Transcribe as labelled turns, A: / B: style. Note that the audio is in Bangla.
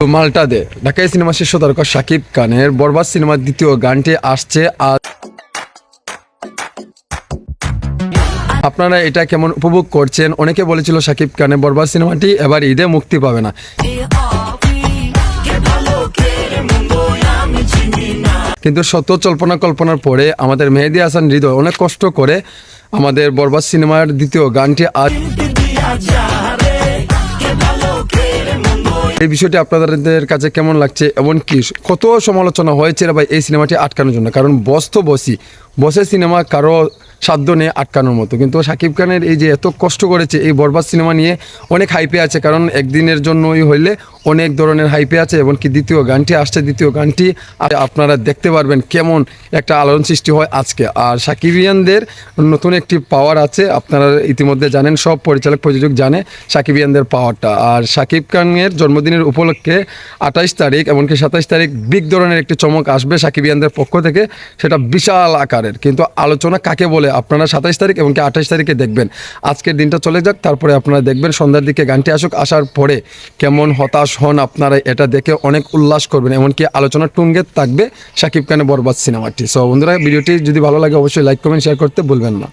A: মালটা দে ঢাকাই সিনেমা শীর্ষ তারকা শাকিব খানের বরবাদ সিনেমার দ্বিতীয় গানটি আসছে আজ। আপনারা এটা কেমন উপভোগ করছেন? অনেকে বলেছিল শাকিব খানের বরবাদ সিনেমাটি এবার ঈদে মুক্তি পাবে না, কিন্তু সত্য জল্পনা কল্পনার পরে আমাদের মেহেদী হাসান হৃদয় অনেক কষ্ট করে আমাদের বরবাদ সিনেমার দ্বিতীয় গানটি আজ। এই বিষয়টি আপনাদের কাছে কেমন লাগছে এবং কি কত সমালোচনা হয়েছে ভাই এই সিনেমাটি আটকানোর জন্য? কারণ বসে সিনেমা কারো সাধ্য নেই আটকানোর মতো, কিন্তু শাকিব খানের এই যে এত কষ্ট করেছে এই বরবাদ সিনেমা নিয়ে অনেক হাইপে আছে, কারণ একদিনের জন্যই হইলে অনেক ধরনের হাইপে আছে। এবং কি দ্বিতীয় গানটি আসছে, দ্বিতীয় গানটি আপনারা দেখতে পারবেন কেমন একটা আলোড়ন সৃষ্টি হয় আজকে। আর শাকিবিয়ানদের নতুন একটি পাওয়ার আছে, আপনারা ইতিমধ্যে জানেন, সব পরিচালক প্রযোজক জানে শাকিবিয়ানদের পাওয়ারটা। আর শাকিব খানের জন্মদিনের উপলক্ষে 28 তারিখ এমনকি 27 তারিখ বিগ ধরনের একটি চমক আসবে শাকিবিয়ানদের পক্ষ থেকে, সেটা বিশাল আকারের। কিন্তু আলোচনা কাকে বলে আপনারা 27 তারিখ এমনকি 28 তারিখে দেখবেন। আজকের দিনটা চলে যাক, তারপরে আপনারা দেখবেন সন্ধ্যার দিকে গানটি আসুক, আসার পরে কেমন হতাশ হন আপনারা, এটা দেখে অনেক উল্লাস করবেন। এমনকি আলোচনার টুঙ্গে থাকবে শাকিব খানের বরবাদ সিনেমাটি। সো বন্ধুরা, ভিডিওটি যদি ভালো লাগে অবশ্যই লাইক কমেন্ট শেয়ার করতে ভুলবেন না।